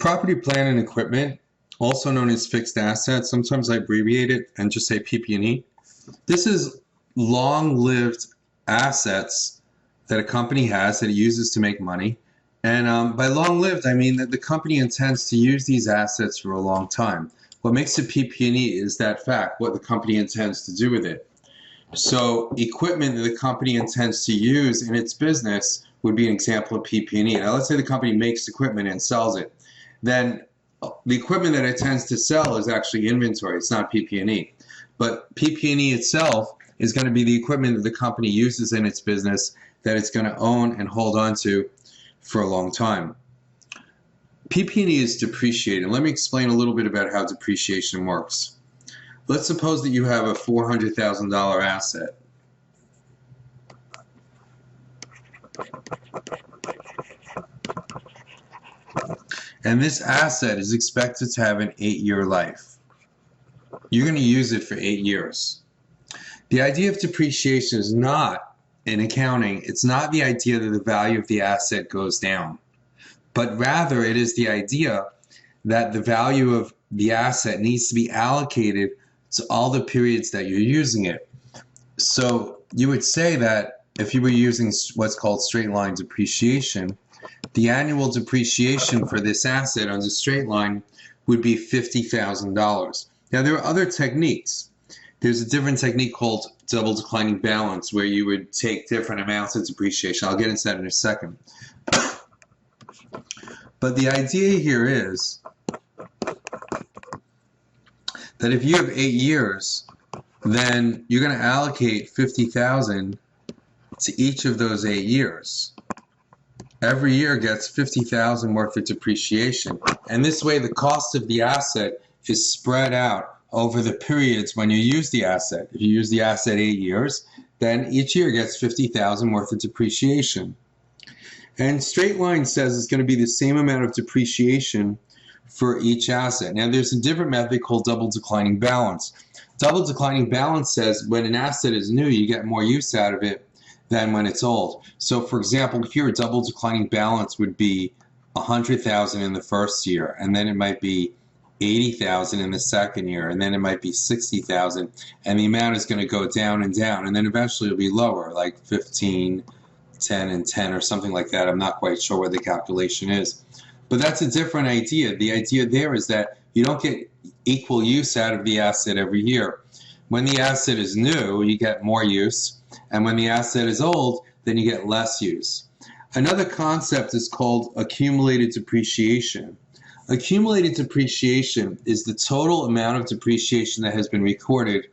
Property, plant, and equipment, also known as fixed assets, sometimes I abbreviate it and just say PP&E. This is long-lived assets that a company has that it uses to make money. And by long-lived, I mean that the company intends to use these assets for a long time. What makes it PP&E is that fact, what the company intends to do with it. So equipment that the company intends to use in its business would be an example of PP&E. Now let's say the company makes equipment and sells it. Then the equipment that it tends to sell is actually inventory. It's not PP&E. But PP&E itself is going to be the equipment that the company uses in its business that it's going to own and hold on to for a long time. PP&E is depreciated. Let me explain a little bit about how depreciation works. Let's suppose that you have a $400,000 asset. And this asset is expected to have an 8-year life. You're going to use it for 8 years. The idea of depreciation is not, in accounting, it's not the idea that the value of the asset goes down, but rather it is the idea that the value of the asset needs to be allocated to all the periods that you're using it. So you would say that if you were using what's called straight line depreciation, the annual depreciation for this asset on the straight line would be $50,000. Now there are other techniques. There's a different technique called double declining balance where you would take different amounts of depreciation. I'll get into that in a second. But the idea here is that if you have 8 years, then you're going to allocate $50,000 to each of those 8 years. Every year gets $50,000 worth of depreciation, and this way the cost of the asset is spread out over the periods when you use the asset. If you use the asset 8 years, then each year gets $50,000 worth of depreciation. And straight line says it's going to be the same amount of depreciation for each asset. Now there's a different method called double declining balance. Double declining balance says when an asset is new, you get more use out of it than when it's old. So for example, if your double declining balance would be $100,000 in the first year, and then it might be $80,000 in the second year, and then it might be $60,000, and the amount is going to go down and down, and then eventually it'll be lower, like 15, 10, and 10 or something like that. I'm not quite sure what the calculation is. But that's a different idea. The idea there is that you don't get equal use out of the asset every year. When the asset is new, you get more use, and when the asset is old, then you get less use. Another concept is called accumulated depreciation. Accumulated depreciation is the total amount of depreciation that has been recorded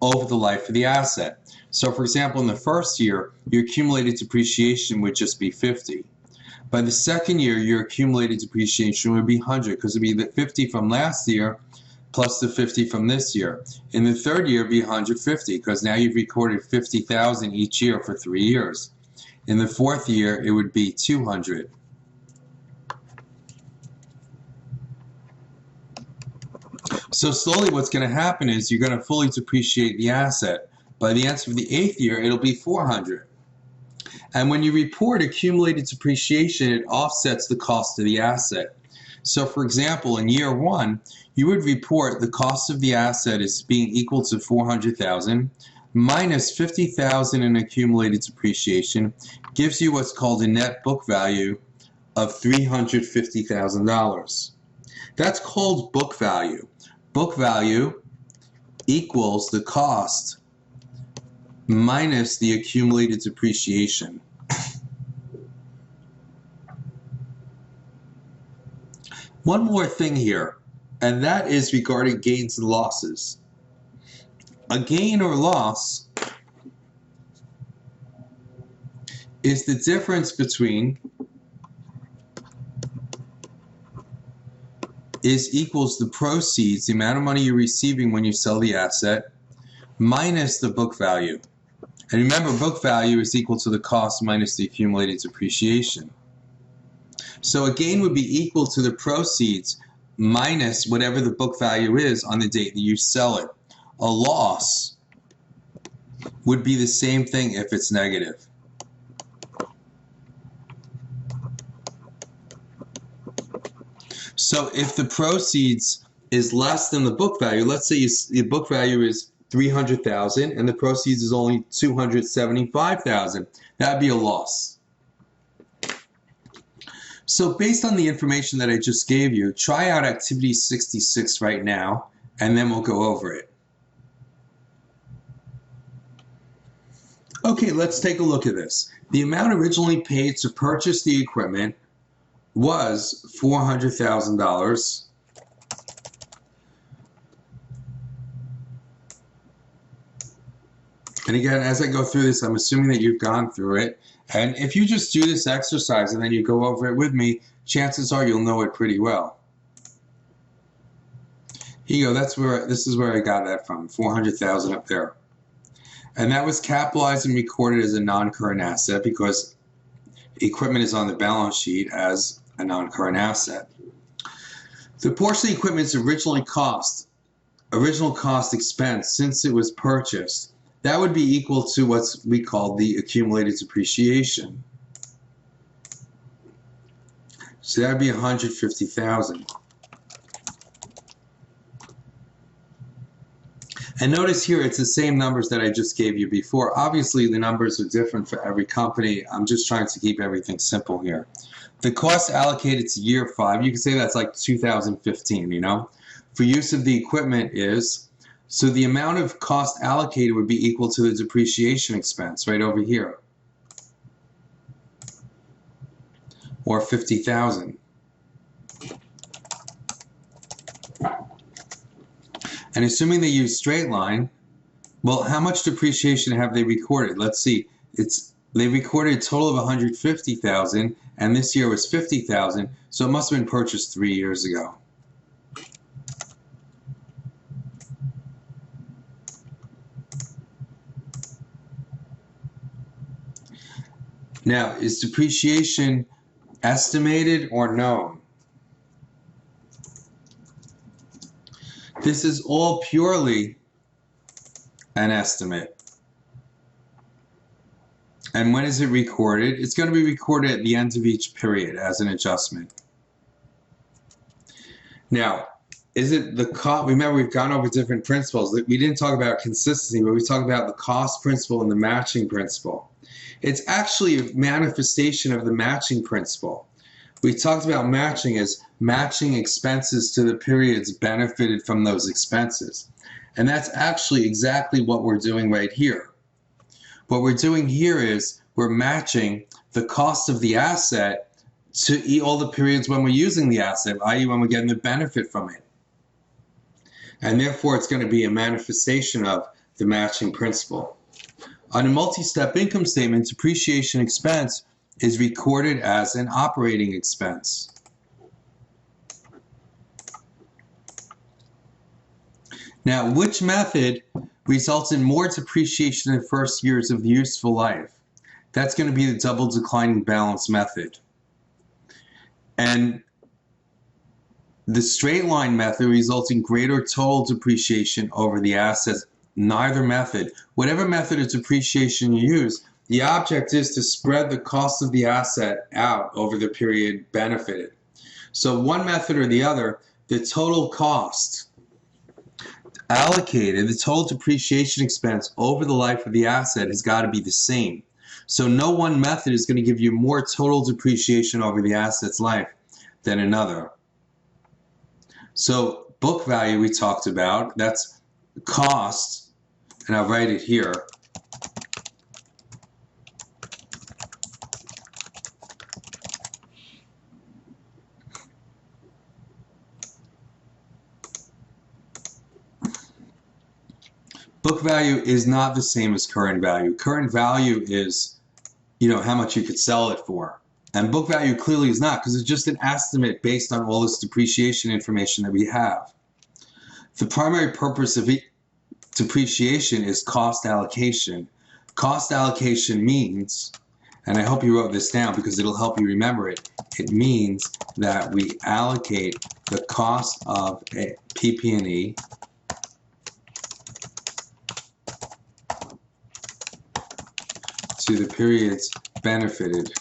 over the life of the asset. So for example, in the first year, your accumulated depreciation would just be 50. By the second year, your accumulated depreciation would be 100 because it would be the 50 from last year plus the 50 from this year. In the third year, it would be 150 because now you've recorded 50,000 each year for 3 years. In the fourth year, it would be 200. So slowly what's going to happen is you're going to fully depreciate the asset. By the end of the 8th year, it'll be 400. And when you report accumulated depreciation, it offsets the cost of the asset. So for example, in year 1, you would report the cost of the asset as being equal to 400,000 minus 50,000 in accumulated depreciation gives you what's called a net book value of $350,000. That's called book value. Book value equals the cost minus the accumulated depreciation. One more thing here, and that is regarding gains and losses. A gain or loss is the difference between equals the proceeds, the amount of money you're receiving when you sell the asset, minus the book value. And remember, book value is equal to the cost minus the accumulated depreciation. So a gain would be equal to the proceeds minus whatever the book value is on the date that you sell it. A loss would be the same thing if it's negative. So if the proceeds is less than the book value, let's say the book value is $300,000 and the proceeds is only $275,000, that'd be a loss. So based on the information that I just gave you, try out activity 66 right now, and then we'll go over it. Okay, let's take a look at this. The amount originally paid to purchase the equipment was $400,000. And again, as I go through this, I'm assuming that you've gone through it. And if you just do this exercise and then you go over it with me, chances are you'll know it pretty well. Here you go. This is where I got that from, 400,000 up there. And that was capitalized and recorded as a non-current asset because equipment is on the balance sheet as a non-current asset. The portion of the equipment's original cost expense since it was purchased, that would be equal to what we call the accumulated depreciation. So that would be $150,000. And notice here it's the same numbers that I just gave you before. Obviously the numbers are different for every company. I'm just trying to keep everything simple here. The cost allocated to year 5, you can say that's like 2015, you know, for use of the equipment is, so the amount of cost allocated would be equal to the depreciation expense right over here, or 50,000. And assuming they use straight line, well, how much depreciation have they recorded? Let's see. They recorded a total of 150,000, and this year was 50,000, so it must have been purchased 3 years ago. Now, is depreciation estimated or known? This is all purely an estimate. And when is it recorded? It's going to be recorded at the end of each period as an adjustment. Now, is it the cost? Remember, we've gone over different principles. We didn't talk about consistency, but we talked about the cost principle and the matching principle. It's actually a manifestation of the matching principle. We talked about matching as matching expenses to the periods benefited from those expenses. And that's actually exactly what we're doing right here. What we're doing here is we're matching the cost of the asset to all the periods when we're using the asset, i.e. when we're getting the benefit from it. And therefore it's going to be a manifestation of the matching principle. On a multi-step income statement, depreciation expense is recorded as an operating expense. Now, which method results in more depreciation in the first years of useful life? That's going to be the double declining balance method. And the straight line method results in greater total depreciation over the assets. Neither method, whatever method of depreciation you use, the object is to spread the cost of the asset out over the period benefited. So one method or the other, the total cost allocated, the total depreciation expense over the life of the asset has got to be the same. So no one method is going to give you more total depreciation over the asset's life than another. So book value we talked about, that's cost, and I'll write it here. Book value is not the same as current value. Current value is, how much you could sell it for. And book value clearly is not, because it's just an estimate based on all this depreciation information that we have. The primary purpose of depreciation is cost allocation. Cost allocation means, and I hope you wrote this down because it'll help you remember it, it means that we allocate the cost of a PP&E to the periods benefited.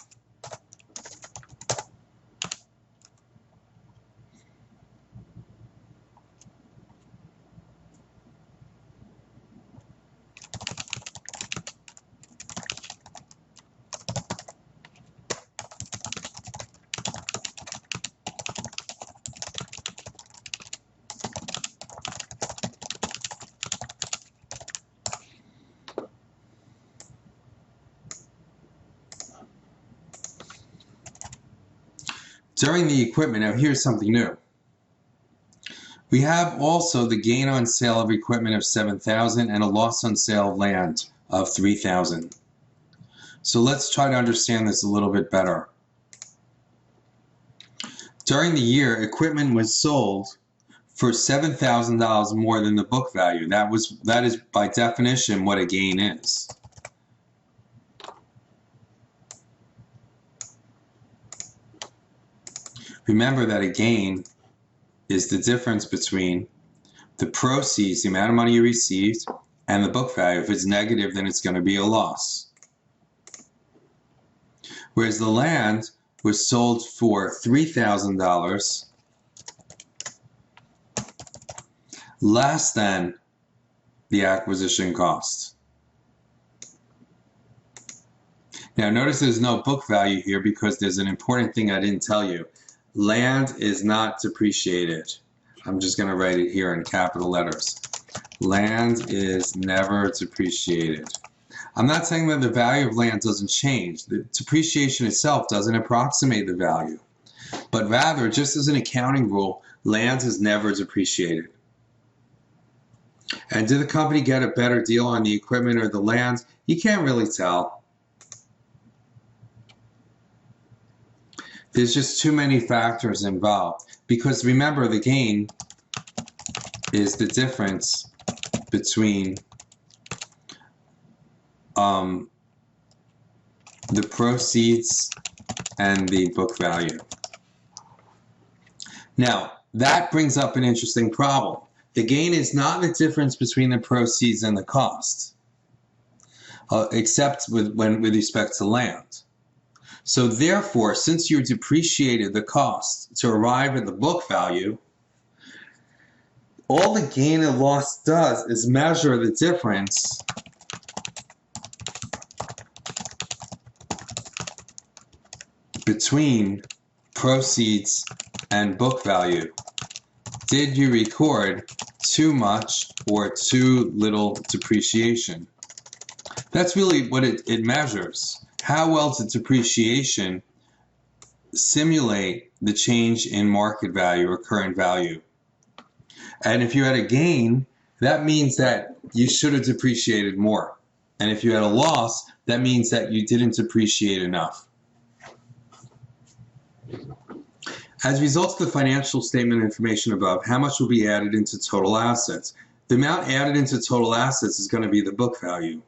During the equipment, now here's something new. We have also the gain on sale of equipment of $7,000 and a loss on sale of land of $3,000. So let's try to understand this a little bit better. During the year, equipment was sold for $7,000 more than the book value. That is by definition what a gain is. Remember that a gain is the difference between the proceeds, the amount of money you received, and the book value. If it's negative, then it's going to be a loss. Whereas the land was sold for $3,000 less than the acquisition cost. Now notice there's no book value here because there's an important thing I didn't tell you. Land is not depreciated. I'm just going to write it here in capital letters. Land is never depreciated. I'm not saying that the value of land doesn't change. The depreciation itself doesn't approximate the value. But rather, just as an accounting rule, land is never depreciated. And did the company get a better deal on the equipment or the land? You can't really tell. There's just too many factors involved. Because remember, the gain is the difference between the proceeds and the book value. Now, that brings up an interesting problem. The gain is not the difference between the proceeds and the cost, except with respect to land. So therefore, since you depreciated the cost to arrive at the book value, all the gain and loss does is measure the difference between proceeds and book value. Did you record too much or too little depreciation? That's really what it measures. How well does depreciation simulate the change in market value or current value? And if you had a gain, that means that you should have depreciated more. And if you had a loss, that means that you didn't depreciate enough. As a result of the financial statement information above, how much will be added into total assets? The amount added into total assets is going to be the book value.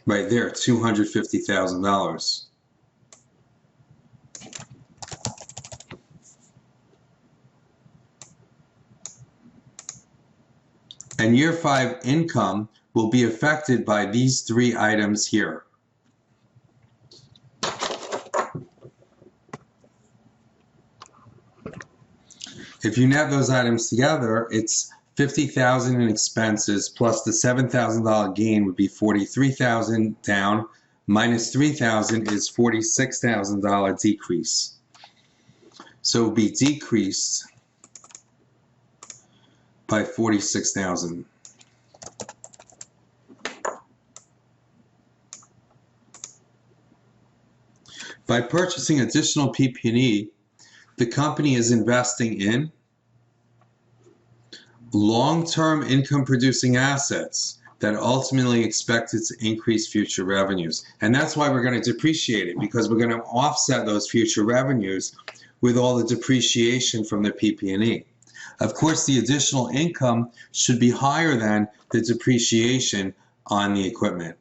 Right there, $250,000. And year 5 income will be affected by these 3 items here. If you net those items together, it's $50,000 in expenses plus the $7,000 gain would be $43,000 down, minus $3,000 is $46,000 decrease. So it would be decreased by $46,000. By purchasing additional PP&E, the company is investing in long-term income-producing assets that are ultimately expected to increase future revenues. And that's why we're going to depreciate it, because we're going to offset those future revenues with all the depreciation from the PP&E. Of course, the additional income should be higher than the depreciation on the equipment.